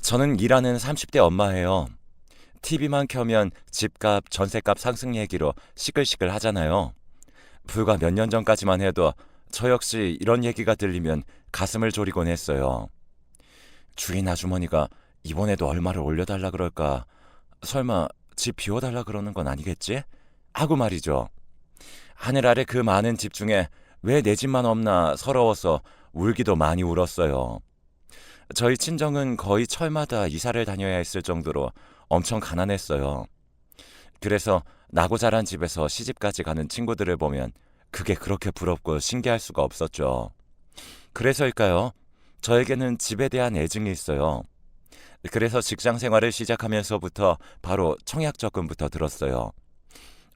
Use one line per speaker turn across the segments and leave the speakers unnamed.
저는 일하는 30대 엄마예요. TV만 켜면 집값, 전셋값 상승 얘기로 시끌시끌 하잖아요. 불과 몇 년 전까지만 해도 저 역시 이런 얘기가 들리면 가슴을 졸이곤 했어요. 주인 아주머니가 이번에도 얼마를 올려달라 그럴까? 설마 집 비워달라 그러는 건 아니겠지? 하고 말이죠. 하늘 아래 그 많은 집 중에 왜 내 집만 없나 서러워서 울기도 많이 울었어요. 저희 친정은 거의 철마다 이사를 다녀야 했을 정도로 엄청 가난했어요. 그래서 나고 자란 집에서 시집까지 가는 친구들을 보면 그게 그렇게 부럽고 신기할 수가 없었죠. 그래서일까요? 저에게는 집에 대한 애증이 있어요. 그래서 직장 생활을 시작하면서부터 바로 청약 적금부터 들었어요.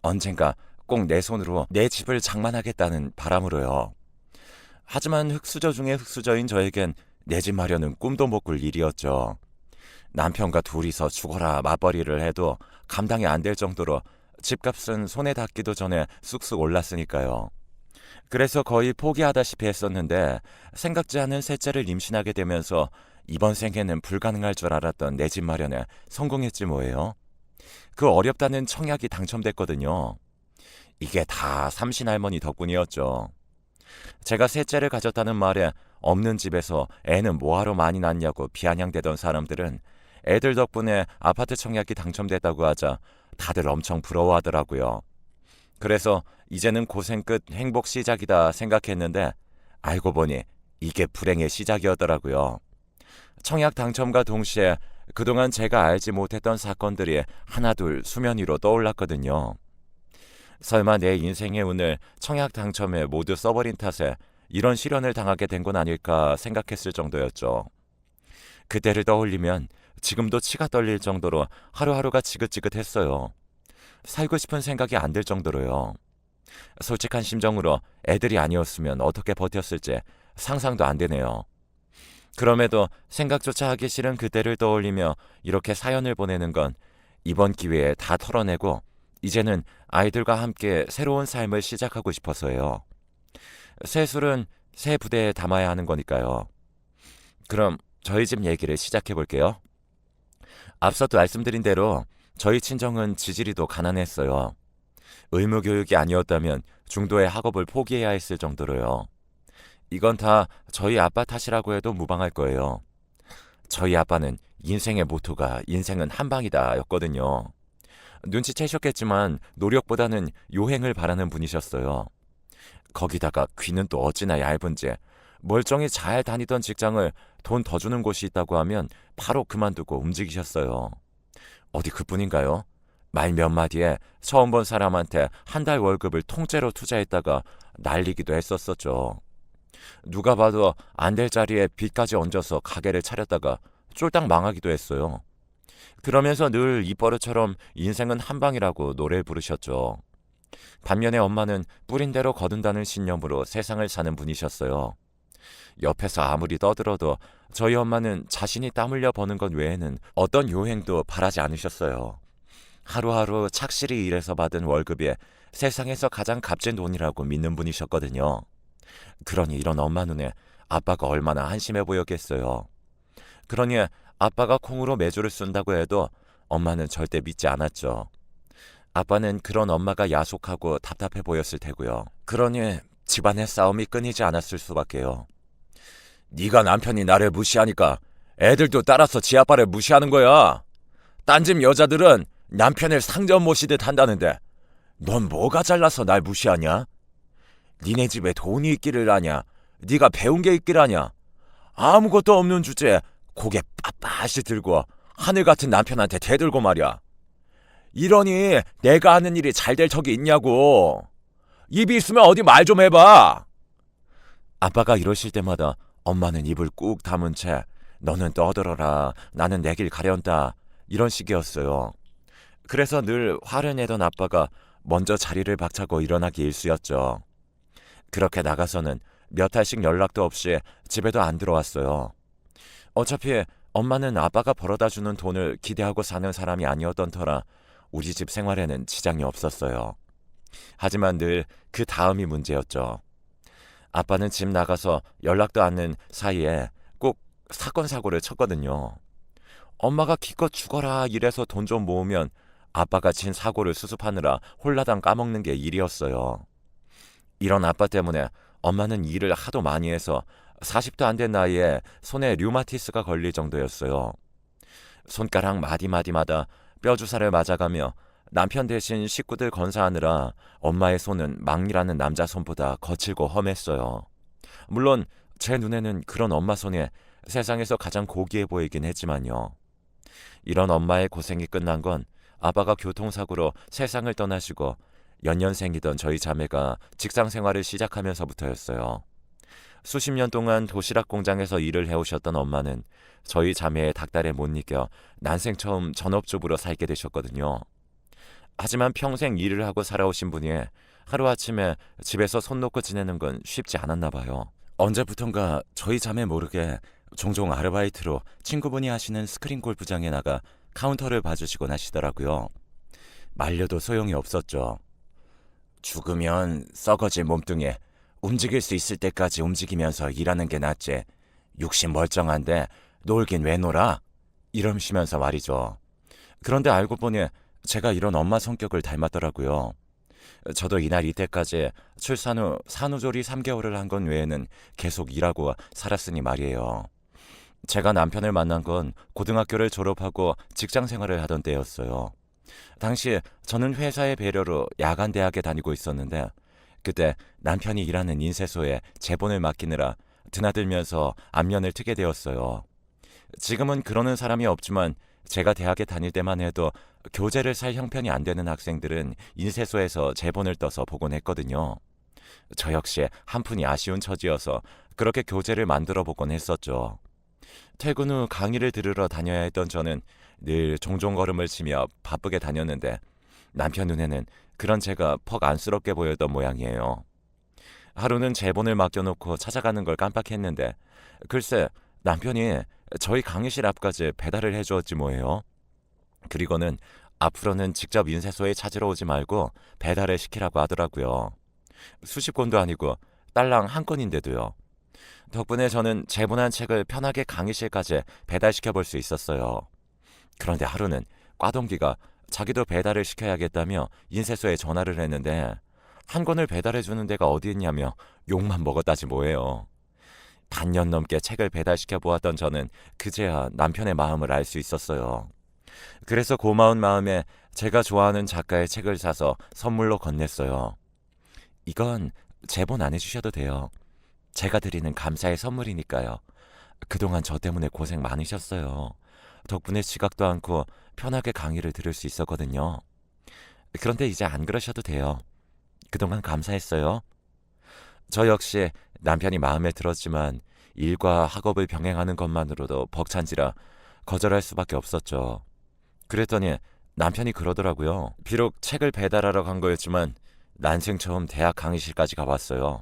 언젠가 꼭 내 손으로 내 집을 장만하겠다는 바람으로요. 하지만 흙수저 중에 흙수저인 저에겐 내 집 마련은 꿈도 못 꿀 일이었죠. 남편과 둘이서 죽어라 맞벌이를 해도 감당이 안 될 정도로 집값은 손에 닿기도 전에 쑥쑥 올랐으니까요. 그래서 거의 포기하다시피 했었는데 생각지 않은 셋째를 임신하게 되면서 이번 생에는 불가능할 줄 알았던 내 집 마련에 성공했지 뭐예요. 그 어렵다는 청약이 당첨됐거든요. 이게 다 삼신할머니 덕분이었죠. 제가 셋째를 가졌다는 말에 없는 집에서 애는 뭐하러 많이 낳냐고 비아냥대던 사람들은 애들 덕분에 아파트 청약이 당첨됐다고 하자 다들 엄청 부러워하더라고요. 그래서 이제는 고생 끝 행복 시작이다 생각했는데 알고 보니 이게 불행의 시작이었더라고요. 청약 당첨과 동시에 그동안 제가 알지 못했던 사건들이 하나둘 수면 위로 떠올랐거든요. 설마 내 인생의 운을 청약 당첨에 모두 써버린 탓에 이런 시련을 당하게 된 건 아닐까 생각했을 정도였죠. 그때를 떠올리면 지금도 치가 떨릴 정도로 하루하루가 지긋지긋했어요. 살고 싶은 생각이 안 들 정도로요. 솔직한 심정으로 애들이 아니었으면 어떻게 버텼을지 상상도 안 되네요. 그럼에도 생각조차 하기 싫은 그때를 떠올리며 이렇게 사연을 보내는 건 이번 기회에 다 털어내고 이제는 아이들과 함께 새로운 삶을 시작하고 싶어서요. 새 술은 새 부대에 담아야 하는 거니까요. 그럼 저희 집 얘기를 시작해 볼게요. 앞서도 말씀드린 대로 저희 친정은 지지리도 가난했어요. 의무교육이 아니었다면 중도의 학업을 포기해야 했을 정도로요. 이건 다 저희 아빠 탓이라고 해도 무방할 거예요. 저희 아빠는 인생의 모토가 인생은 한 방이다 였거든요. 눈치채셨겠지만 노력보다는 요행을 바라는 분이셨어요. 거기다가 귀는 또 어찌나 얇은지 멀쩡히 잘 다니던 직장을 돈 더 주는 곳이 있다고 하면 바로 그만두고 움직이셨어요. 어디 그뿐인가요? 말 몇 마디에 처음 본 사람한테 한 달 월급을 통째로 투자했다가 날리기도 했었었죠. 누가 봐도 안 될 자리에 빚까지 얹어서 가게를 차렸다가 쫄딱 망하기도 했어요. 그러면서 늘 입버릇처럼 인생은 한 방이라고 노래를 부르셨죠. 반면에 엄마는 뿌린 대로 거둔다는 신념으로 세상을 사는 분이셨어요. 옆에서 아무리 떠들어도 저희 엄마는 자신이 땀 흘려 버는 것 외에는 어떤 요행도 바라지 않으셨어요. 하루하루 착실히 일해서 받은 월급이 세상에서 가장 값진 돈이라고 믿는 분이셨거든요. 그러니 이런 엄마 눈에 아빠가 얼마나 한심해 보였겠어요. 그러니 아빠가 콩으로 매주를 쓴다고 해도 엄마는 절대 믿지 않았죠. 아빠는 그런 엄마가 야속하고 답답해 보였을 테고요. 그러니 집안의 싸움이 끊이지 않았을 수밖에요. 네가 남편이 나를 무시하니까 애들도 따라서 지 아빠를 무시하는 거야. 딴 집 여자들은 남편을 상점 모시듯 한다는데 넌 뭐가 잘나서 날 무시하냐? 니네 집에 돈이 있기를 아냐? 네가 배운 게 있길 아냐? 아무것도 없는 주제에 고개 빳빳이 들고 하늘 같은 남편한테 대들고 말이야. 이러니 내가 하는 일이 잘 될 턱이 있냐고. 입이 있으면 어디 말 좀 해봐. 아빠가 이러실 때마다 엄마는 입을 꾹 다문 채 너는 떠들어라, 나는 내 길 가련다, 이런 식이었어요. 그래서 늘 화를 내던 아빠가 먼저 자리를 박차고 일어나기 일쑤였죠. 그렇게 나가서는 몇 달씩 연락도 없이 집에도 안 들어왔어요. 어차피 엄마는 아빠가 벌어다 주는 돈을 기대하고 사는 사람이 아니었던 터라 우리 집 생활에는 지장이 없었어요. 하지만 늘 그 다음이 문제였죠. 아빠는 집 나가서 연락도 않는 사이에 꼭 사건 사고를 쳤거든요. 엄마가 기껏 죽어라 이래서 돈 좀 모으면 아빠가 친 사고를 수습하느라 홀라당 까먹는 게 일이었어요. 이런 아빠 때문에 엄마는 일을 하도 많이 해서 40도 안 된 나이에 손에 류마티스가 걸릴 정도였어요. 손가락 마디마디마다 뼈주사를 맞아가며 남편 대신 식구들 건사하느라 엄마의 손은 막이라는 남자 손보다 거칠고 험했어요. 물론 제 눈에는 그런 엄마 손이 세상에서 가장 고귀해 보이긴 했지만요. 이런 엄마의 고생이 끝난 건 아빠가 교통사고로 세상을 떠나시고 연년생이던 저희 자매가 직장 생활을 시작하면서부터였어요. 수십 년 동안 도시락 공장에서 일을 해오셨던 엄마는 저희 자매의 닥달에 못 이겨 난생 처음 전업주부로 살게 되셨거든요. 하지만 평생 일을 하고 살아오신 분이 하루아침에 집에서 손 놓고 지내는 건 쉽지 않았나 봐요. 언제부턴가 저희 자매 모르게 종종 아르바이트로 친구분이 하시는 스크린 골프장에 나가 카운터를 봐주시곤 하시더라고요. 말려도 소용이 없었죠. 죽으면 썩어질 몸뚱이에 움직일 수 있을 때까지 움직이면서 일하는 게 낫지. 육신 멀쩡한데 놀긴 왜 놀아? 이러시면서 말이죠. 그런데 알고 보니 제가 이런 엄마 성격을 닮았더라고요. 저도 이날 이때까지 출산 후 산후조리 3개월을 한 건 외에는 계속 일하고 살았으니 말이에요. 제가 남편을 만난 건 고등학교를 졸업하고 직장 생활을 하던 때였어요. 당시 저는 회사의 배려로 야간 대학에 다니고 있었는데 그때 남편이 일하는 인쇄소에 제본을 맡기느라 드나들면서 안면을 트게 되었어요. 지금은 그러는 사람이 없지만 제가 대학에 다닐 때만 해도 교재를 살 형편이 안 되는 학생들은 인쇄소에서 제본을 떠서 보곤 했거든요. 저 역시 한푼이 아쉬운 처지여서 그렇게 교재를 만들어 보곤 했었죠. 퇴근 후 강의를 들으러 다녀야 했던 저는 늘 종종 걸음을 치며 바쁘게 다녔는데 남편 눈에는 그런 제가 퍽 안쓰럽게 보였던 모양이에요. 하루는 제본을 맡겨놓고 찾아가는 걸 깜빡했는데 글쎄 남편이 저희 강의실 앞까지 배달을 해주었지 뭐예요. 그리고는 앞으로는 직접 인쇄소에 찾으러 오지 말고 배달을 시키라고 하더라고요. 수십 권도 아니고 딸랑 한 건인데도요. 덕분에 저는 제본한 책을 편하게 강의실까지 배달시켜 볼 수 있었어요. 그런데 하루는 꽈동기가 자기도 배달을 시켜야겠다며 인쇄소에 전화를 했는데 한 권을 배달해 주는 데가 어디 있냐며 욕만 먹었다지 뭐예요. 반년 넘게 책을 배달시켜 보았던 저는 그제야 남편의 마음을 알 수 있었어요. 그래서 고마운 마음에 제가 좋아하는 작가의 책을 사서 선물로 건넸어요. 이건 제본 안 해주셔도 돼요. 제가 드리는 감사의 선물이니까요. 그동안 저 때문에 고생 많으셨어요. 덕분에 지각도 않고 편하게 강의를 들을 수 있었거든요. 그런데 이제 안 그러셔도 돼요. 그동안 감사했어요. 저 역시 남편이 마음에 들었지만 일과 학업을 병행하는 것만으로도 벅찬지라 거절할 수밖에 없었죠. 그랬더니 남편이 그러더라고요. 비록 책을 배달하러 간 거였지만 난생 처음 대학 강의실까지 가봤어요.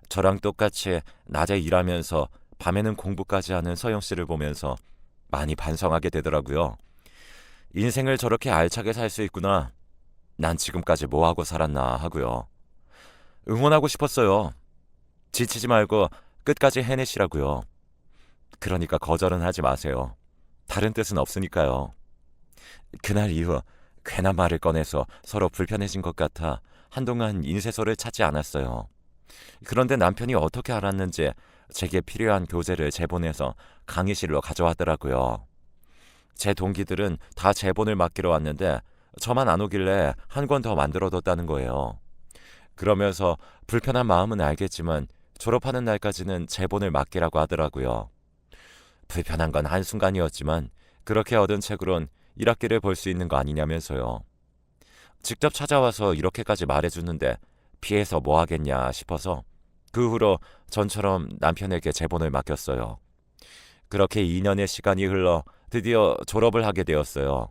저랑 똑같이 낮에 일하면서 밤에는 공부까지 하는 서영 씨를 보면서 많이 반성하게 되더라고요. 인생을 저렇게 알차게 살 수 있구나. 난 지금까지 뭐하고 살았나 하고요. 응원하고 싶었어요. 지치지 말고 끝까지 해내시라고요. 그러니까 거절은 하지 마세요. 다른 뜻은 없으니까요. 그날 이후 괜한 말을 꺼내서 서로 불편해진 것 같아 한동안 인쇄소를 찾지 않았어요. 그런데 남편이 어떻게 알았는지 제게 필요한 교재를 제본해서 강의실로 가져왔더라고요. 제 동기들은 다 제본을 맡기러 왔는데 저만 안 오길래 한 권 더 만들어뒀다는 거예요. 그러면서 불편한 마음은 알겠지만 졸업하는 날까지는 제본을 맡기라고 하더라고요. 불편한 건 한순간이었지만 그렇게 얻은 책으론 1학기를 볼 수 있는 거 아니냐면서요. 직접 찾아와서 이렇게까지 말해주는데 피해서 뭐 하겠냐 싶어서 그 후로 전처럼 남편에게 제본을 맡겼어요. 그렇게 2년의 시간이 흘러 드디어 졸업을 하게 되었어요.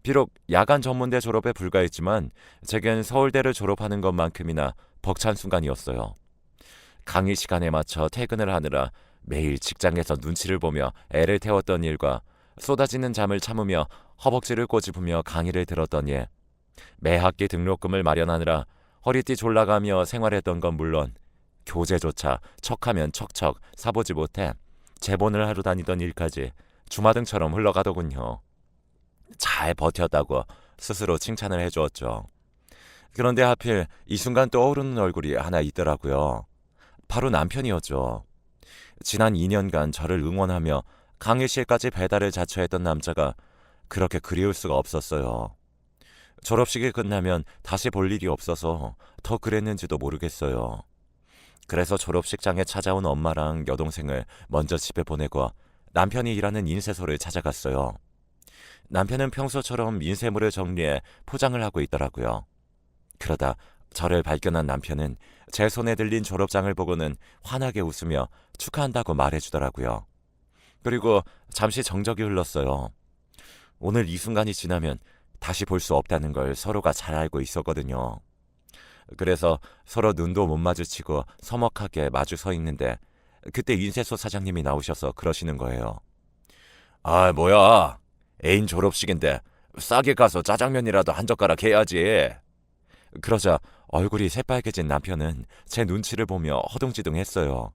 비록 야간 전문대 졸업에 불과했지만 제겐 서울대를 졸업하는 것만큼이나 벅찬 순간이었어요. 강의 시간에 맞춰 퇴근을 하느라 매일 직장에서 눈치를 보며 애를 태웠던 일과 쏟아지는 잠을 참으며 허벅지를 꼬집으며 강의를 들었던 일, 매 학기 등록금을 마련하느라 허리띠 졸라가며 생활했던 건 물론 교재조차 척하면 척척 사보지 못해 제본을 하러 다니던 일까지 주마등처럼 흘러가더군요. 잘 버텼다고 스스로 칭찬을 해주었죠. 그런데 하필 이 순간 떠오르는 얼굴이 하나 있더라고요. 바로 남편이었죠. 지난 2년간 저를 응원하며 강의실까지 배달을 자처했던 남자가 그렇게 그리울 수가 없었어요. 졸업식이 끝나면 다시 볼 일이 없어서 더 그랬는지도 모르겠어요. 그래서 졸업식장에 찾아온 엄마랑 여동생을 먼저 집에 보내고 남편이 일하는 인쇄소를 찾아갔어요. 남편은 평소처럼 인쇄물을 정리해 포장을 하고 있더라고요. 그러다 저를 발견한 남편은 제 손에 들린 졸업장을 보고는 환하게 웃으며 축하한다고 말해주더라고요. 그리고 잠시 정적이 흘렀어요. 오늘 이 순간이 지나면 다시 볼 수 없다는 걸 서로가 잘 알고 있었거든요. 그래서 서로 눈도 못 마주치고 서먹하게 마주 서 있는데 그때 인쇄소 사장님이 나오셔서 그러시는 거예요. 아, 뭐야. 애인 졸업식인데 싸게 가서 짜장면이라도 한 젓가락 해야지. 그러자 얼굴이 새빨개진 남편은 제 눈치를 보며 허둥지둥했어요.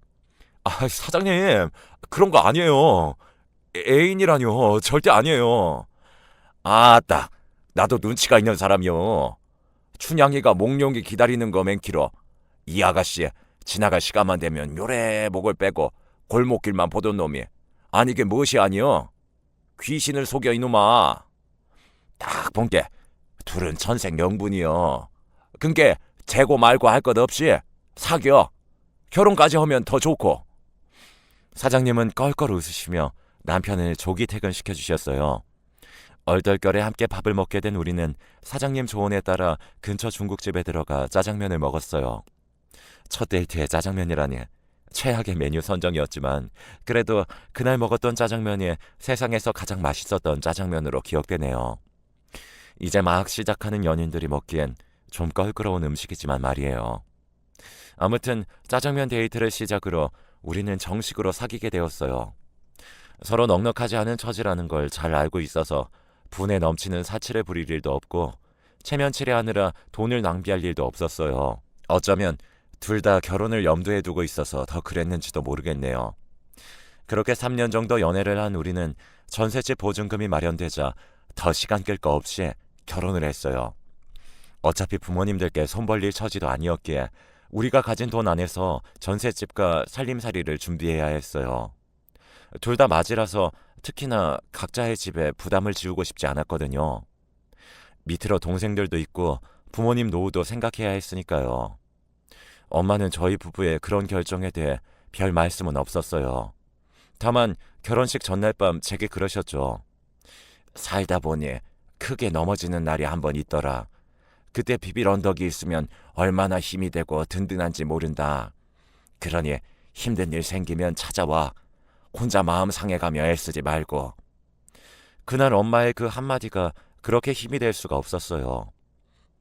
아, 사장님, 그런 거 아니에요. 애인이라뇨. 절대 아니에요. 아따, 나도 눈치가 있는 사람이요. 춘향이가 몽룡이 기다리는 거 맨키로 이 아가씨 지나갈 시간만 되면 요래 목을 빼고 골목길만 보던 놈이 아니게 무엇이 아니여. 귀신을 속여 이놈아. 딱 본 게 둘은 천생연분이여. 그게 재고 말고 할 것 없이 사겨. 결혼까지 하면 더 좋고. 사장님은 껄껄 웃으시며 남편을 조기 퇴근시켜 주셨어요. 얼떨결에 함께 밥을 먹게 된 우리는 사장님 조언에 따라 근처 중국집에 들어가 짜장면을 먹었어요. 첫 데이트에 짜장면이라니 최악의 메뉴 선정이었지만 그래도 그날 먹었던 짜장면이 세상에서 가장 맛있었던 짜장면으로 기억되네요. 이제 막 시작하는 연인들이 먹기엔 좀 껄끄러운 음식이지만 말이에요. 아무튼 짜장면 데이트를 시작으로 우리는 정식으로 사귀게 되었어요. 서로 넉넉하지 않은 처지라는 걸 잘 알고 있어서 분에 넘치는 사치를 부릴 일도 없고 체면치레하느라 돈을 낭비할 일도 없었어요. 어쩌면 둘 다 결혼을 염두에 두고 있어서 더 그랬는지도 모르겠네요. 그렇게 3년 정도 연애를 한 우리는 전셋집 보증금이 마련되자 더 시간 끌 거 없이 결혼을 했어요. 어차피 부모님들께 손 벌릴 처지도 아니었기에 우리가 가진 돈 안에서 전셋집과 살림살이를 준비해야 했어요. 둘 다 맞이라서 특히나 각자의 집에 부담을 지우고 싶지 않았거든요. 밑으로 동생들도 있고 부모님 노후도 생각해야 했으니까요. 엄마는 저희 부부의 그런 결정에 대해 별 말씀은 없었어요. 다만 결혼식 전날 밤 제게 그러셨죠. 살다 보니 크게 넘어지는 날이 한 번 있더라. 그때 비빌 언덕이 있으면 얼마나 힘이 되고 든든한지 모른다. 그러니 힘든 일 생기면 찾아와. 혼자 마음 상해가며 애쓰지 말고. 그날 엄마의 그 한마디가 그렇게 힘이 될 수가 없었어요.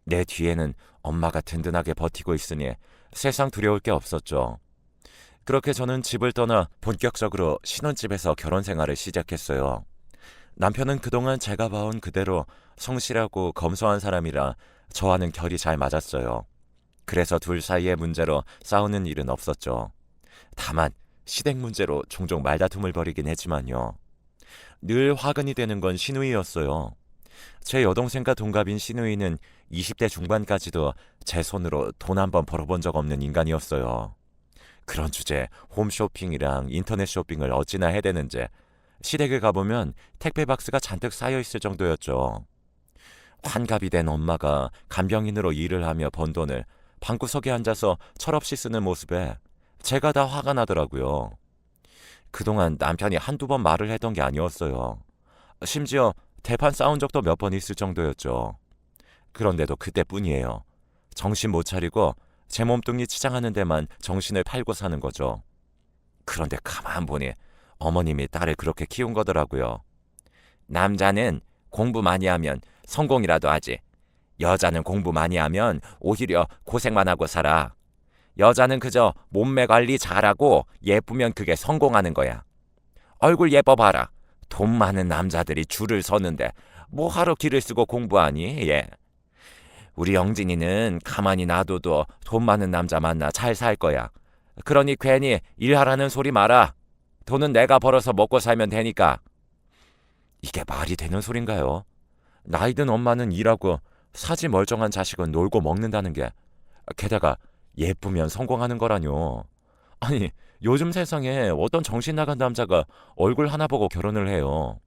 내 뒤에는 엄마가 든든하게 버티고 있으니 세상 두려울 게 없었죠. 그렇게 저는 집을 떠나 본격적으로 신혼집에서 결혼 생활을 시작했어요. 남편은 그동안 제가 봐온 그대로 성실하고 검소한 사람이라 저와는 결이 잘 맞았어요. 그래서 둘 사이의 문제로 싸우는 일은 없었죠. 다만 시댁 문제로 종종 말다툼을 벌이긴 했지만요. 늘 화근이 되는 건 시누이였어요. 제 여동생과 동갑인 시누이는 20대 중반까지도 제 손으로 돈 한 번 벌어본 적 없는 인간이었어요. 그런 주제에 홈쇼핑이랑 인터넷 쇼핑을 어찌나 해대는지 시댁에 가보면 택배 박스가 잔뜩 쌓여있을 정도였죠. 환갑이 된 엄마가 간병인으로 일을 하며 번 돈을 방구석에 앉아서 철없이 쓰는 모습에 제가 다 화가 나더라고요. 그동안 남편이 한두 번 말을 했던 게 아니었어요. 심지어 대판 싸운 적도 몇 번 있을 정도였죠. 그런데도 그때뿐이에요. 정신 못 차리고 제 몸뚱이 치장하는 데만 정신을 팔고 사는 거죠. 그런데 가만 보니 어머님이 딸을 그렇게 키운 거더라고요. 남자는 공부 많이 하면 성공이라도 하지. 여자는 공부 많이 하면 오히려 고생만 하고 살아. 여자는 그저 몸매 관리 잘하고 예쁘면 그게 성공하는 거야. 얼굴 예뻐봐라. 돈 많은 남자들이 줄을 서는데 뭐하러 길을 쓰고 공부하니? 예. 우리 영진이는 가만히 놔둬도 돈 많은 남자 만나 잘 살 거야. 그러니 괜히 일하라는 소리 마라. 돈은 내가 벌어서 먹고 살면 되니까. 이게 말이 되는 소린가요? 나이든 엄마는 일하고 사지 멀쩡한 자식은 놀고 먹는다는 게 게다가 예쁘면 성공하는 거라뇨. 아니, 요즘 세상에 어떤 정신 나간 남자가 얼굴 하나 보고 결혼을 해요.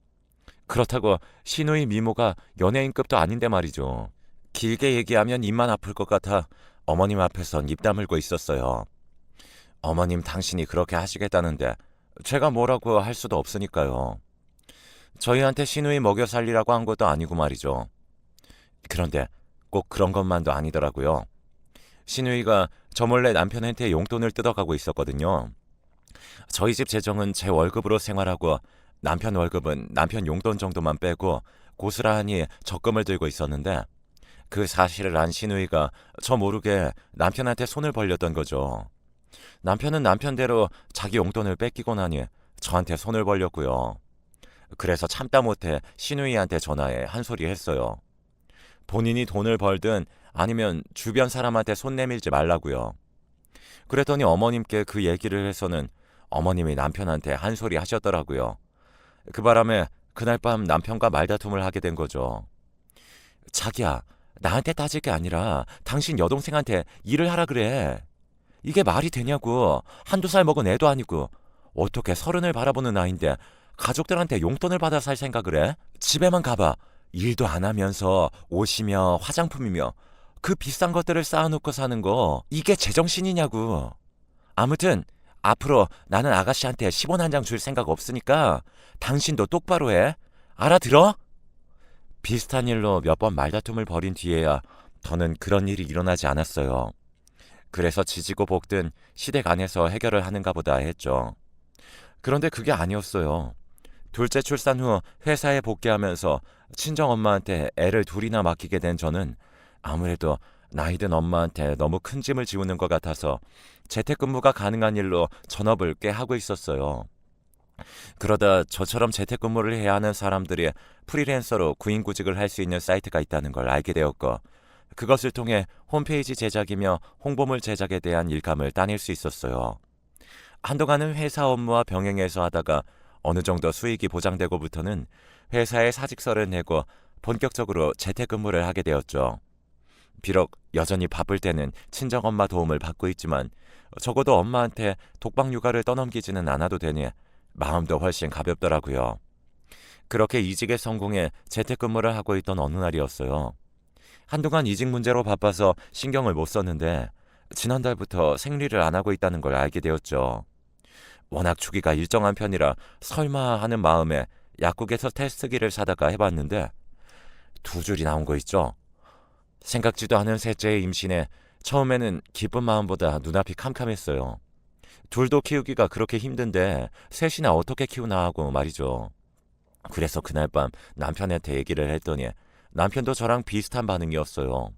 그렇다고 시누이 미모가 연예인급도 아닌데 말이죠. 길게 얘기하면 입만 아플 것 같아 어머님 앞에선 입 다물고 있었어요. 어머님 당신이 그렇게 하시겠다는데 제가 뭐라고 할 수도 없으니까요. 저희한테 시누이 먹여 살리라고 한 것도 아니고 말이죠. 그런데 꼭 그런 것만도 아니더라고요. 시누이가 저 몰래 남편한테 용돈을 뜯어가고 있었거든요. 저희 집 재정은 제 월급으로 생활하고 남편 월급은 남편 용돈 정도만 빼고 고스란히 적금을 들고 있었는데 그 사실을 안 시누이가 저 모르게 남편한테 손을 벌렸던 거죠. 남편은 남편대로 자기 용돈을 뺏기고 나니 저한테 손을 벌렸고요. 그래서 참다 못해 시누이한테 전화해 한 소리 했어요. 본인이 돈을 벌든 아니면 주변 사람한테 손 내밀지 말라고요. 그랬더니 어머님께 그 얘기를 해서는 어머님이 남편한테 한 소리 하셨더라고요. 그 바람에 그날 밤 남편과 말다툼을 하게 된 거죠. 자기야, 나한테 따질 게 아니라 당신 여동생한테 일을 하라 그래. 이게 말이 되냐고. 한두 살 먹은 애도 아니고 어떻게 서른을 바라보는 나이인데 가족들한테 용돈을 받아 살 생각을 해? 집에만 가봐. 일도 안 하면서 옷이며 화장품이며 그 비싼 것들을 쌓아놓고 사는 거 이게 제정신이냐고. 아무튼 앞으로 나는 아가씨한테 10원 한 장 줄 생각 없으니까 당신도 똑바로 해. 알아들어? 비슷한 일로 몇 번 말다툼을 벌인 뒤에야 더는 그런 일이 일어나지 않았어요. 그래서 지지고 볶든 시댁 안에서 해결을 하는가 보다 했죠. 그런데 그게 아니었어요. 둘째 출산 후 회사에 복귀하면서 친정엄마한테 애를 둘이나 맡기게 된 저는 아무래도 나이든 엄마한테 너무 큰 짐을 지우는 것 같아서 재택근무가 가능한 일로 전업을 꽤 하고 있었어요. 그러다 저처럼 재택근무를 해야 하는 사람들이 프리랜서로 구인구직을 할 수 있는 사이트가 있다는 걸 알게 되었고 그것을 통해 홈페이지 제작이며 홍보물 제작에 대한 일감을 따낼 수 있었어요. 한동안은 회사 업무와 병행해서 하다가 어느 정도 수익이 보장되고부터는 회사에 사직서를 내고 본격적으로 재택근무를 하게 되었죠. 비록 여전히 바쁠 때는 친정엄마 도움을 받고 있지만 적어도 엄마한테 독박 육아를 떠넘기지는 않아도 되니 마음도 훨씬 가볍더라고요. 그렇게 이직에 성공해 재택근무를 하고 있던 어느 날이었어요. 한동안 이직 문제로 바빠서 신경을 못 썼는데 지난달부터 생리를 안 하고 있다는 걸 알게 되었죠. 워낙 주기가 일정한 편이라 설마 하는 마음에 약국에서 테스트기를 사다가 해봤는데 두 줄이 나온 거 있죠. 생각지도 않은 셋째의 임신에 처음에는 기쁜 마음보다 눈앞이 캄캄했어요. 둘도 키우기가 그렇게 힘든데 셋이나 어떻게 키우나 하고 말이죠. 그래서 그날 밤 남편한테 얘기를 했더니 남편도 저랑 비슷한 반응이었어요.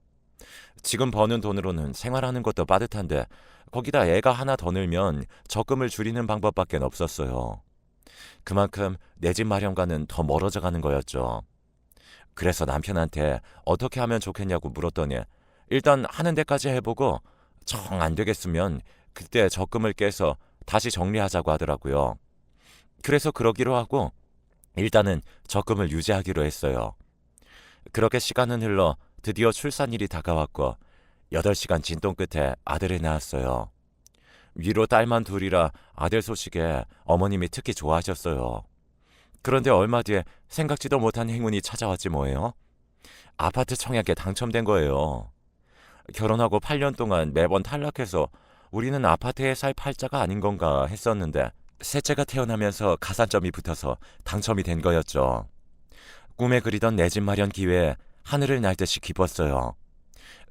지금 버는 돈으로는 생활하는 것도 빠듯한데 거기다 애가 하나 더 늘면 적금을 줄이는 방법밖에 없었어요. 그만큼 내 집 마련과는 더 멀어져 가는 거였죠. 그래서 남편한테 어떻게 하면 좋겠냐고 물었더니 일단 하는 데까지 해보고 정 안 되겠으면 그때 적금을 깨서 다시 정리하자고 하더라고요. 그래서 그러기로 하고 일단은 적금을 유지하기로 했어요. 그렇게 시간은 흘러 드디어 출산일이 다가왔고 8시간 진동 끝에 아들을 낳았어요. 위로 딸만 둘이라 아들 소식에 어머님이 특히 좋아하셨어요. 그런데 얼마 뒤에 생각지도 못한 행운이 찾아왔지 뭐예요. 아파트 청약에 당첨된 거예요. 결혼하고 8년 동안 매번 탈락해서 우리는 아파트에 살 팔자가 아닌 건가 했었는데 셋째가 태어나면서 가산점이 붙어서 당첨이 된 거였죠. 꿈에 그리던 내 집 마련 기회에 하늘을 날듯이 기뻤어요.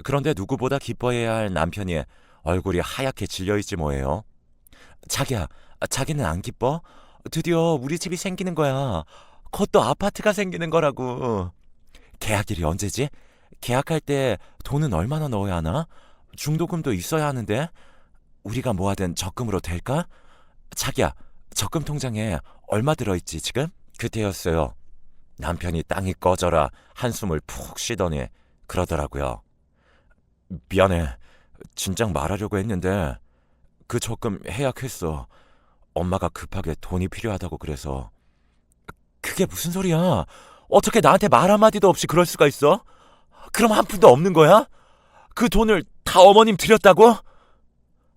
그런데 누구보다 기뻐해야 할 남편이 얼굴이 하얗게 질려있지 뭐예요. 자기야, 자기는 안 기뻐? 드디어 우리 집이 생기는 거야. 그것도 아파트가 생기는 거라고. 계약일이 언제지? 계약할 때 돈은 얼마나 넣어야 하나? 중도금도 있어야 하는데 우리가 뭐하든 적금으로 될까? 자기야, 적금 통장에 얼마 들어있지 지금? 그때였어요. 남편이 땅이 꺼져라 한숨을 푹 쉬더니 그러더라고요. 미안해. 진작 말하려고 했는데 그 적금 해약했어. 엄마가 급하게 돈이 필요하다고 그래서. 그게 무슨 소리야? 어떻게 나한테 말 한마디도 없이 그럴 수가 있어? 그럼 한 푼도 없는 거야? 그 돈을 다 어머님 드렸다고?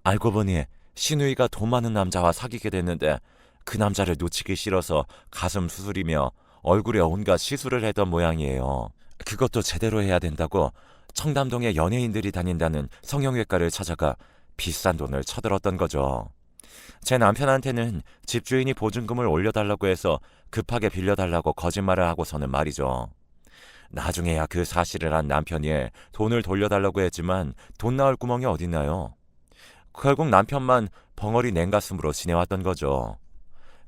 알고 보니 신우이가 돈 많은 남자와 사귀게 됐는데 그 남자를 놓치기 싫어서 가슴 수술이며 얼굴에 온갖 시술을 했던 모양이에요. 그것도 제대로 해야 된다고 청담동에 연예인들이 다닌다는 성형외과를 찾아가 비싼 돈을 쳐들었던 거죠. 제 남편한테는 집주인이 보증금을 올려달라고 해서 급하게 빌려달라고 거짓말을 하고서는 말이죠. 나중에야 그 사실을 한 남편이 돈을 돌려달라고 했지만 돈 나올 구멍이 어딨나요? 결국 남편만 벙어리 냉가슴으로 지내왔던 거죠.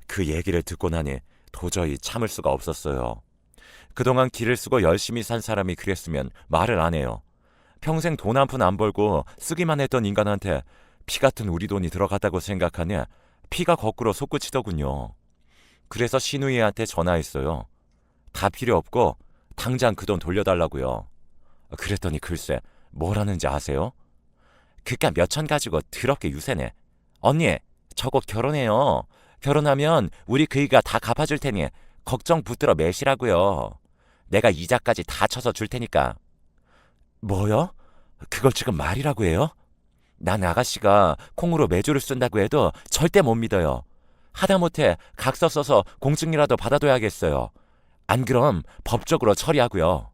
그 얘기를 듣고 나니 도저히 참을 수가 없었어요. 그동안 길을 쓰고 열심히 산 사람이 그랬으면 말을 안 해요. 평생 돈 한 푼 안 벌고 쓰기만 했던 인간한테 피 같은 우리 돈이 들어갔다고 생각하니 피가 거꾸로 솟구치더군요. 그래서 신우이한테 전화했어요. 다 필요 없고 당장 그 돈 돌려달라고요. 그랬더니 글쎄 뭘 하는지 아세요? 그깟 몇천 가지고 더럽게 유세네. 언니, 저 곧 결혼해요. 결혼하면 우리 그이가 다 갚아줄 테니 걱정 붙들어 매시라고요. 내가 이자까지 다 쳐서 줄 테니까. 뭐요? 그걸 지금 말이라고 해요? 난 아가씨가 콩으로 매주를 쓴다고 해도 절대 못 믿어요. 하다못해 각서 써서 공증이라도 받아둬야겠어요. 안 그럼 법적으로 처리하고요.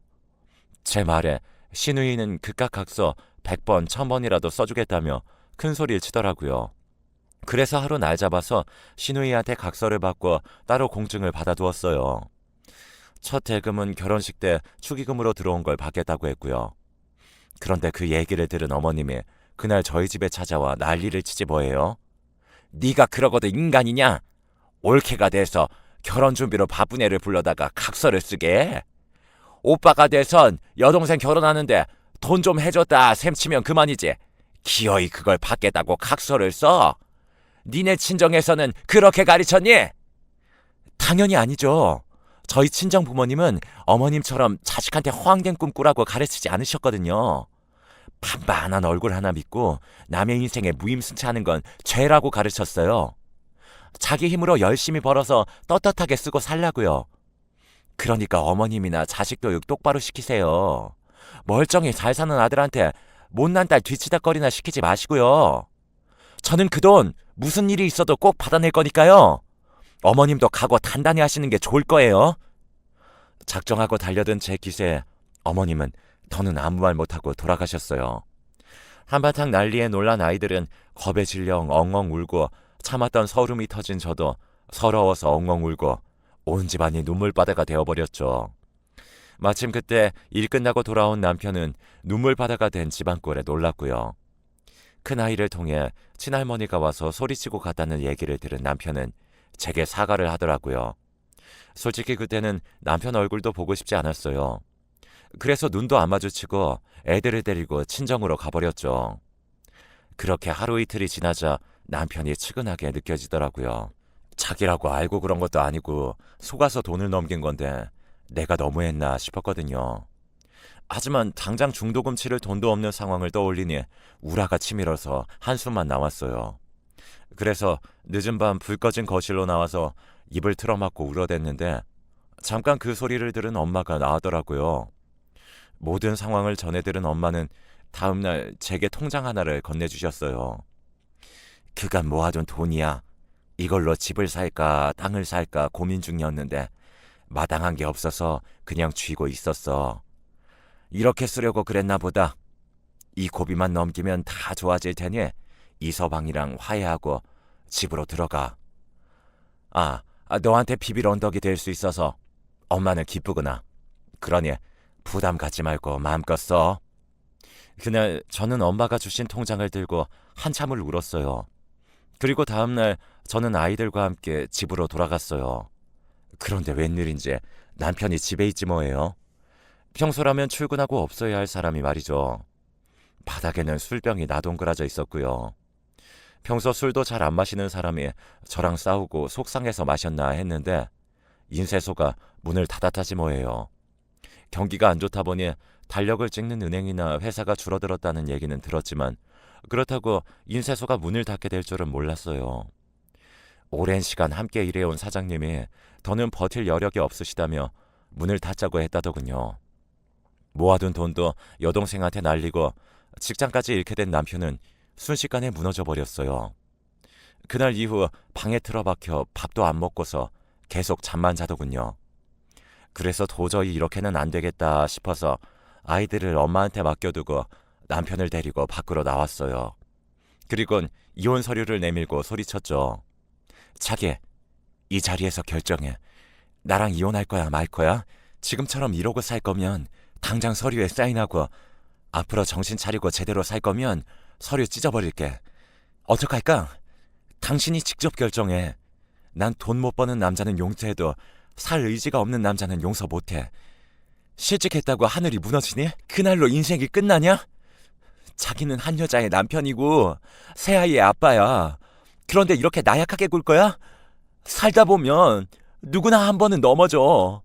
제 말에 신우이는 그깟 각서 100번, 1000번이라도 써주겠다며 큰 소리를 치더라고요. 그래서 하루 날 잡아서 신우이한테 각서를 받고 따로 공증을 받아두었어요. 첫 대금은 결혼식 때 축의금으로 들어온 걸 받겠다고 했고요. 그런데 그 얘기를 들은 어머님이 그날 저희 집에 찾아와 난리를 치지 뭐예요. 네가 그러거든 인간이냐? 올케가 돼서 결혼 준비로 바쁜 애를 불러다가 각서를 쓰게 해? 오빠가 돼선 여동생 결혼하는데 돈 좀 해줬다 셈치면 그만이지. 기어이 그걸 받겠다고 각서를 써? 니네 친정에서는 그렇게 가르쳤니? 당연히 아니죠. 저희 친정 부모님은 어머님처럼 자식한테 허황된 꿈 꾸라고 가르치지 않으셨거든요. 반반한 얼굴 하나 믿고 남의 인생에 무임승차하는 건 죄라고 가르쳤어요. 자기 힘으로 열심히 벌어서 떳떳하게 쓰고 살라고요. 그러니까 어머님이나 자식 교육 똑바로 시키세요. 멀쩡히 잘 사는 아들한테 못난 딸 뒤치다거리나 시키지 마시고요. 저는 그 돈 무슨 일이 있어도 꼭 받아낼 거니까요. 어머님도 각오 단단히 하시는 게 좋을 거예요. 작정하고 달려든 제 기세에 어머님은 더는 아무 말 못하고 돌아가셨어요. 한바탕 난리에 놀란 아이들은 겁에 질려 엉엉 울고 참았던 서름이 터진 저도 서러워서 엉엉 울고 온 집안이 눈물바다가 되어버렸죠. 마침 그때 일 끝나고 돌아온 남편은 눈물바다가 된 집안꼴에 놀랐고요. 큰아이를 통해 친할머니가 와서 소리치고 갔다는 얘기를 들은 남편은 제게 사과를 하더라고요. 솔직히 그때는 남편 얼굴도 보고 싶지 않았어요. 그래서 눈도 안 마주치고 애들을 데리고 친정으로 가버렸죠. 그렇게 하루 이틀이 지나자 남편이 측은하게 느껴지더라고요. 자기라고 알고 그런 것도 아니고 속아서 돈을 넘긴 건데 내가 너무했나 싶었거든요. 하지만 당장 중도금 치를 돈도 없는 상황을 떠올리니 우라가 치밀어서 한숨만 나왔어요. 그래서 늦은 밤 불 꺼진 거실로 나와서 입을 틀어막고 울어댔는데 잠깐 그 소리를 들은 엄마가 나왔더라고요. 모든 상황을 전해들은 엄마는 다음날 제게 통장 하나를 건네주셨어요. 그간 모아둔 돈이야. 이걸로 집을 살까 땅을 살까 고민 중이었는데 마땅한 게 없어서 그냥 쥐고 있었어. 이렇게 쓰려고 그랬나 보다. 이 고비만 넘기면 다 좋아질 테니 이서방이랑 화해하고 집으로 들어가. 너한테 비빌 언덕이 될 수 있어서 엄마는 기쁘구나. 그러니 부담 갖지 말고 마음껏 써. 그날 저는 엄마가 주신 통장을 들고 한참을 울었어요. 그리고 다음날 저는 아이들과 함께 집으로 돌아갔어요. 그런데 웬일인지 남편이 집에 있지 뭐예요. 평소라면 출근하고 없어야 할 사람이 말이죠. 바닥에는 술병이 나동그라져 있었고요. 평소 술도 잘 안 마시는 사람이 저랑 싸우고 속상해서 마셨나 했는데 인쇄소가 문을 닫았다지 뭐예요. 경기가 안 좋다 보니 달력을 찍는 은행이나 회사가 줄어들었다는 얘기는 들었지만 그렇다고 인쇄소가 문을 닫게 될 줄은 몰랐어요. 오랜 시간 함께 일해온 사장님이 더는 버틸 여력이 없으시다며 문을 닫자고 했다더군요. 모아둔 돈도 여동생한테 날리고 직장까지 잃게 된 남편은 순식간에 무너져 버렸어요. 그날 이후 방에 틀어박혀 밥도 안 먹고서 계속 잠만 자더군요. 그래서 도저히 이렇게는 안 되겠다 싶어서 아이들을 엄마한테 맡겨두고 남편을 데리고 밖으로 나왔어요. 그리곤 이혼 서류를 내밀고 소리쳤죠. 자기, 이 자리에서 결정해. 나랑 이혼할 거야 말 거야? 지금처럼 이러고 살 거면 당장 서류에 사인하고 앞으로 정신 차리고 제대로 살 거면 서류 찢어버릴게. 어떡할까? 당신이 직접 결정해. 난 돈 못 버는 남자는 용서해도 살 의지가 없는 남자는 용서 못해. 실직했다고 하늘이 무너지니? 그날로 인생이 끝나냐? 자기는 한 여자의 남편이고 새 아이의 아빠야. 그런데 이렇게 나약하게 굴 거야? 살다 보면 누구나 한 번은 넘어져.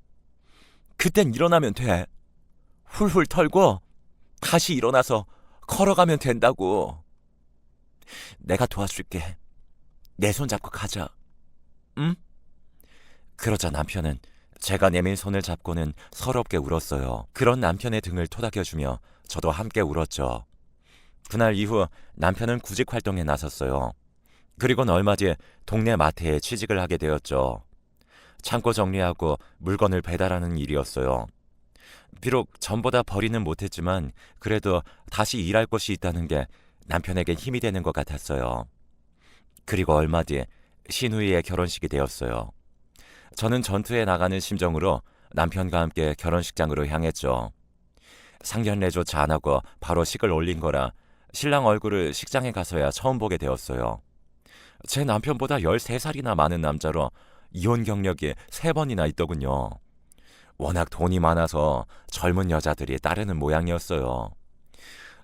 그땐 일어나면 돼. 훌훌 털고 다시 일어나서 걸어가면 된다고. 내가 도와줄게. 내 손 잡고 가자. 응? 그러자 남편은 제가 내민 손을 잡고는 서럽게 울었어요. 그런 남편의 등을 토닥여주며 저도 함께 울었죠. 그날 이후 남편은 구직 활동에 나섰어요. 그리고는 얼마 뒤에 동네 마트에 취직을 하게 되었죠. 창고 정리하고 물건을 배달하는 일이었어요. 비록 전보다 벌이는 못했지만 그래도 다시 일할 곳이 있다는 게 남편에게 힘이 되는 것 같았어요. 그리고 얼마 뒤에 시누이의 결혼식이 되었어요. 저는 전투에 나가는 심정으로 남편과 함께 결혼식장으로 향했죠. 상견례조차 안 하고 바로 식을 올린 거라 신랑 얼굴을 식장에 가서야 처음 보게 되었어요. 제 남편보다 13살이나 많은 남자로 이혼 경력이 3번이나 있더군요. 워낙 돈이 많아서 젊은 여자들이 따르는 모양이었어요.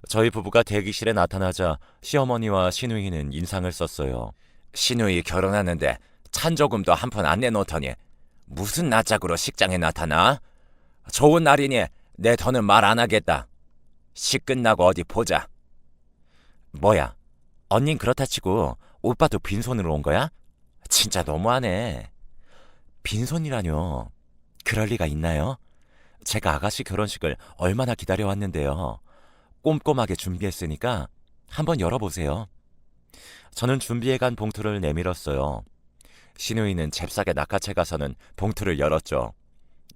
저희 부부가 대기실에 나타나자 시어머니와 시누이는 인상을 썼어요. 시누이 결혼하는데 찬조금도 한 푼 안 내놓더니 무슨 낯짝으로 식장에 나타나? 좋은 날이니 내 더는 말 안 하겠다. 식 끝나고 어디 보자. 뭐야, 언닌 그렇다 치고 오빠도 빈손으로 온 거야? 진짜 너무하네. 빈손이라뇨. 그럴 리가 있나요? 제가 아가씨 결혼식을 얼마나 기다려왔는데요. 꼼꼼하게 준비했으니까 한번 열어보세요. 저는 준비해간 봉투를 내밀었어요. 시누이는 잽싸게 낚아채 가서는 봉투를 열었죠.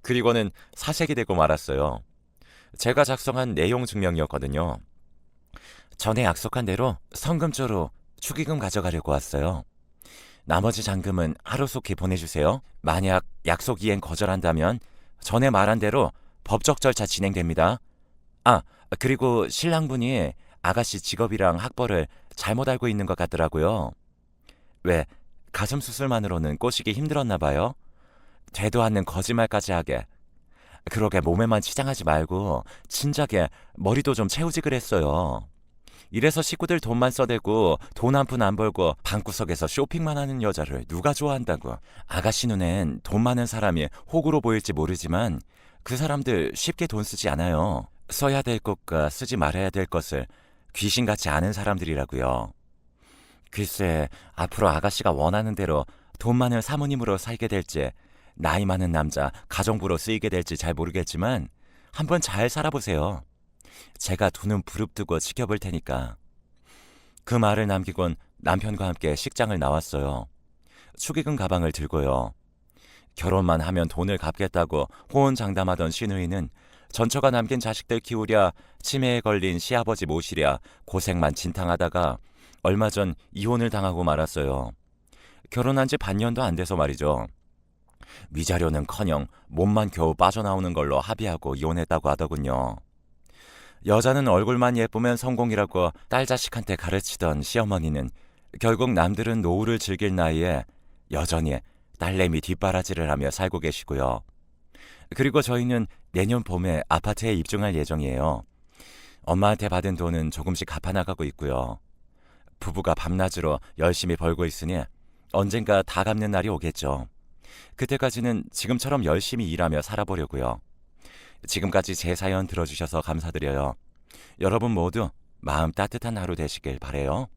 그리고는 사색이 되고 말았어요. 제가 작성한 내용 증명이었거든요. 전에 약속한 대로 성금조로 축의금 가져가려고 왔어요. 나머지 잔금은 하루속히 보내주세요. 만약 약속 이행 거절한다면 전에 말한 대로 법적 절차 진행됩니다. 아, 그리고 신랑분이 아가씨 직업이랑 학벌을 잘못 알고 있는 것 같더라고요. 왜, 가슴 수술만으로는 꼬시기 힘들었나 봐요. 되도 않는 거짓말까지 하게. 그러게 몸에만 치장하지 말고 진작에 머리도 좀 채우지 그랬어요. 이래서 식구들 돈만 써대고 돈 한 푼 안 벌고 방구석에서 쇼핑만 하는 여자를 누가 좋아한다고. 아가씨 눈엔 돈 많은 사람이 호구로 보일지 모르지만 그 사람들 쉽게 돈 쓰지 않아요. 써야 될 것과 쓰지 말아야 될 것을 귀신같이 아는 사람들이라고요. 글쎄, 앞으로 아가씨가 원하는 대로 돈 많은 사모님으로 살게 될지 나이 많은 남자 가정부로 쓰이게 될지 잘 모르겠지만 한번 잘 살아보세요. 제가 두 눈 부릅뜨고 지켜볼 테니까. 그 말을 남기곤 남편과 함께 식장을 나왔어요. 축의금 가방을 들고요. 결혼만 하면 돈을 갚겠다고 호언장담하던 시누이는 전처가 남긴 자식들 키우랴 치매에 걸린 시아버지 모시랴 고생만 진탕하다가 얼마 전 이혼을 당하고 말았어요. 결혼한 지 반년도 안 돼서 말이죠. 위자료는커녕 몸만 겨우 빠져나오는 걸로 합의하고 이혼했다고 하더군요. 여자는 얼굴만 예쁘면 성공이라고 딸 자식한테 가르치던 시어머니는 결국 남들은 노후를 즐길 나이에 여전히 딸내미 뒷바라지를 하며 살고 계시고요. 그리고 저희는 내년 봄에 아파트에 입주할 예정이에요. 엄마한테 받은 돈은 조금씩 갚아나가고 있고요. 부부가 밤낮으로 열심히 벌고 있으니 언젠가 다 갚는 날이 오겠죠. 그때까지는 지금처럼 열심히 일하며 살아보려고요. 지금까지 제 사연 들어주셔서 감사드려요. 여러분 모두 마음 따뜻한 하루 되시길 바래요.